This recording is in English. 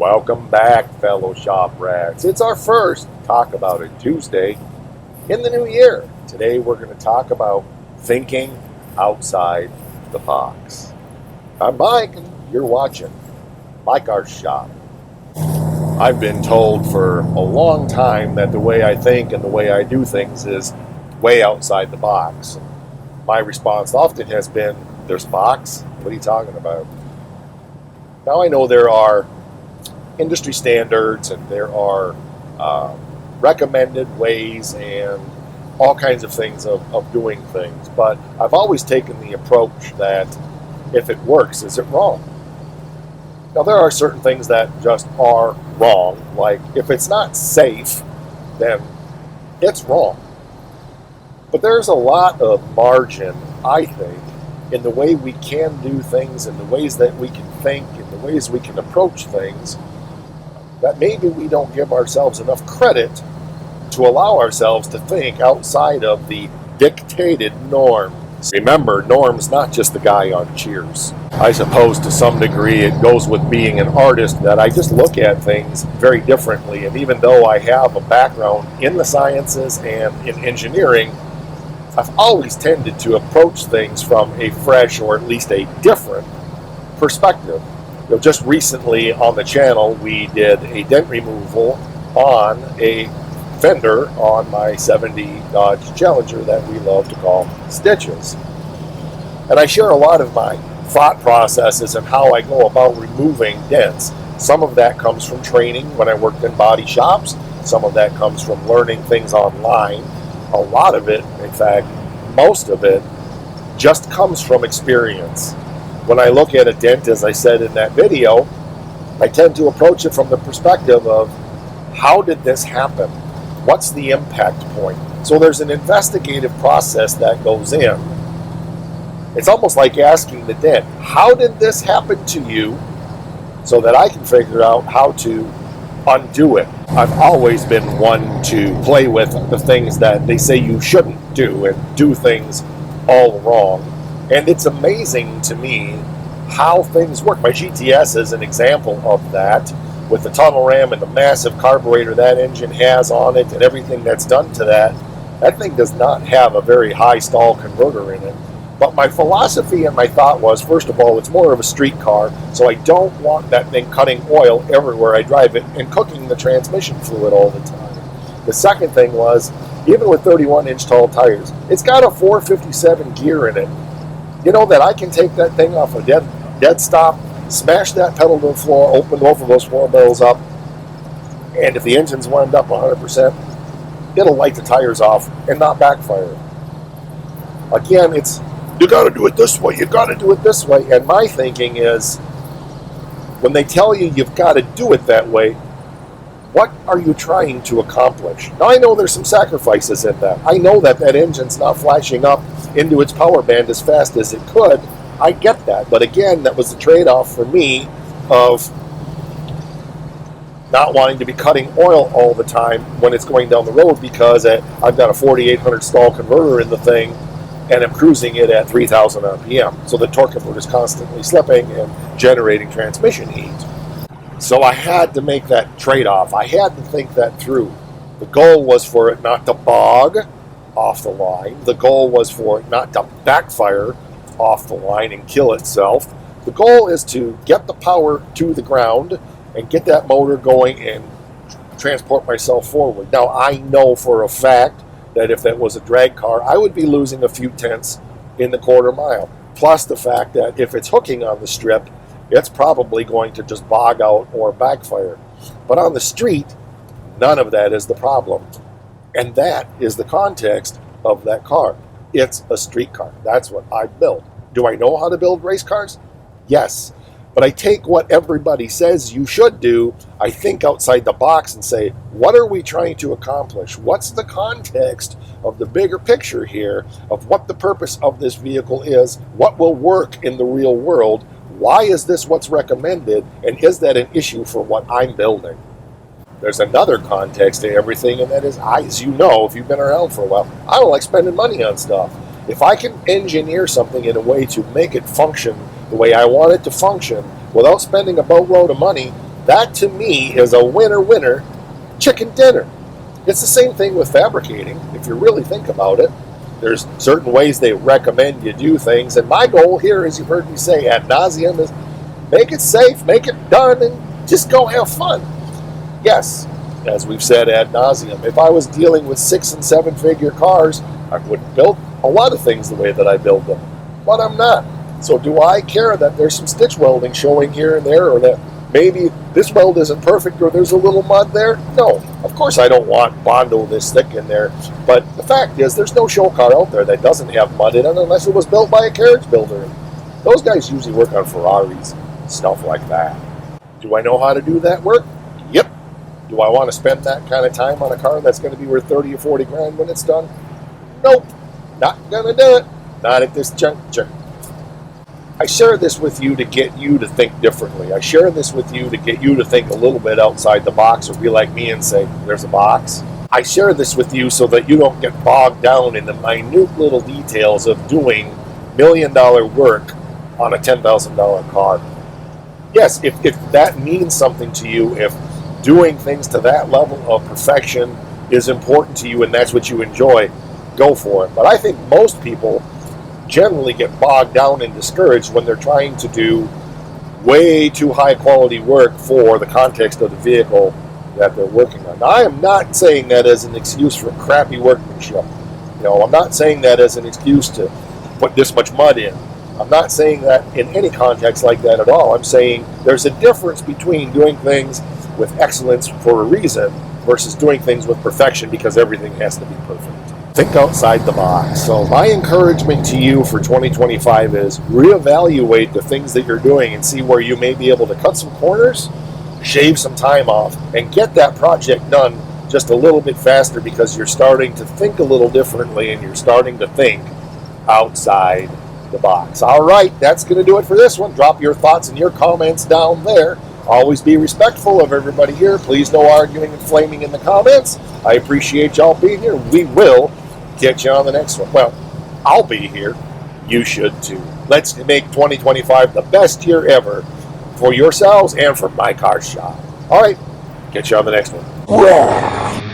Welcome back, fellow shop rats. It's our first Talk About It Tuesday in the new year. Today we're going to talk about thinking outside the box. I'm Mike, and you're watching Mike Our Shop. I've been told for a long time that the way I think and the way I do things is way outside the box. My response often has been, there's a box? What are you talking about? Now I know there are industry standards and there are recommended ways and all kinds of things of doing things, but I've always taken the approach that if it works, is it wrong? Now there are certain things that just are wrong, like if it's not safe, then it's wrong. But there's a lot of margin, I think, in the way we can do things, in the ways that we can think, in the ways we can approach things, that maybe we don't give ourselves enough credit to allow ourselves to think outside of the dictated norms. Remember, Norm's not just the guy on Cheers. I suppose to some degree it goes with being an artist that I just look at things very differently, and even though I have a background in the sciences and in engineering, I've always tended to approach things from a fresh or at least a different perspective. Just recently on the channel, we did a dent removal on a fender on my 70 Dodge Challenger that we love to call Stitches. And I share a lot of my thought processes and how I go about removing dents. Some of that comes from training when I worked in body shops. Some of that comes from learning things online. A lot of it, in fact, most of it, just comes from experience. When I look at a dent, as I said in that video, I tend to approach it from the perspective of, how did this happen? What's the impact point? So there's an investigative process that goes in. It's almost like asking the dent, how did this happen to you? So that I can figure out how to undo it. I've always been one to play with the things that they say you shouldn't do and do things all wrong. And it's amazing to me how things work. My GTS is an example of that, with the tunnel ram and the massive carburetor that engine has on it and everything that's done to that. That thing does not have a very high stall converter in it. But my philosophy and my thought was, first of all, it's more of a street car, so I don't want that thing cutting oil everywhere I drive it and cooking the transmission fluid all the time. The second thing was, even with 31-inch tall tires, it's got a 457 gear in it. You know that I can take that thing off a dead stop, smash that pedal to the floor, open both of those floor barrels up, and if the engine's wound up 100%, it'll light the tires off and not backfire. Again, it's, you got to do it this way, you got to do it this way, and my thinking is, when they tell you you've got to do it that way, what are you trying to accomplish? Now, I know there's some sacrifices in that. I know that that engine's not flashing up into its power band as fast as it could. I get that. But again, that was the trade-off for me of not wanting to be cutting oil all the time when it's going down the road, because I've got a 4800 stall converter in the thing and I'm cruising it at 3000 RPM. So the torque converter is constantly slipping and generating transmission heat. So I had to make that trade-off. I had to think that through. The goal was for it not to bog off the line. The goal was for it not to backfire off the line and kill itself. The goal is to get the power to the ground and get that motor going and transport myself forward. Now, I know for a fact that if that was a drag car, I would be losing a few tenths in the quarter mile. Plus the fact that if it's hooking on the strip, it's probably going to just bog out or backfire. But on the street, none of that is the problem. And that is the context of that car. It's a street car. That's what I built. Do I know how to build race cars? Yes. But I take what everybody says you should do, I think outside the box and say, what are we trying to accomplish? What's the context of the bigger picture here of what the purpose of this vehicle is? What will work in the real world? Why is this what's recommended? And is that an issue for what I'm building? There's another context to everything, and that is, as you know, if you've been around for a while, I don't like spending money on stuff. If I can engineer something in a way to make it function the way I want it to function without spending a boatload of money, That to me is a winner chicken dinner. It's the same thing with fabricating, if you really think about it. There's certain ways they recommend you do things, and my goal here, as you've heard me say ad nauseum, is make it safe, make it done, and just go have fun. Yes, as we've said ad nauseum, if I was dealing with 6 and 7 figure cars, I wouldn't build a lot of things the way that I build them, but I'm not. So do I care that there's some stitch welding showing here and there, or that maybe this weld isn't perfect, or there's a little mud there? No, of course I don't want Bondo this thick in there, but the fact is there's no show car out there that doesn't have mud in it unless it was built by a carriage builder. Those guys usually work on Ferraris and stuff like that. Do I know how to do that work? Yep. Do I want to spend that kind of time on a car that's going to be worth 30 or 40 grand when it's done? Nope. Not going to do it. Not at this juncture. I share this with you to get you to think differently. I share this with you to get you to think a little bit outside the box, or be like me and say, there's a box. I share this with you so that you don't get bogged down in the minute little details of doing $1 million work on a $10,000 car. Yes, if that means something to you, if doing things to that level of perfection is important to you and that's what you enjoy, go for it. But I think most people generally get bogged down and discouraged when they're trying to do way too high quality work for the context of the vehicle that they're working on. Now, I am not saying that as an excuse for crappy workmanship. I'm not saying that as an excuse to put this much mud in. I'm not saying that in any context like that at all. I'm saying there's a difference between doing things with excellence for a reason versus doing things with perfection because everything has to be perfect. Think outside the box. So my encouragement to you for 2025 is reevaluate the things that you're doing and see where you may be able to cut some corners, shave some time off, and get that project done just a little bit faster because you're starting to think a little differently and you're starting to think outside the box. All right, that's going to do it for this one. Drop your thoughts and your comments down there. Always be respectful of everybody here. Please no arguing and flaming in the comments. I appreciate y'all being here. We will catch you on the next one. Well, I'll be here. You should too. Let's make 2025 the best year ever for yourselves and for my car shop. All right, catch you on the next one.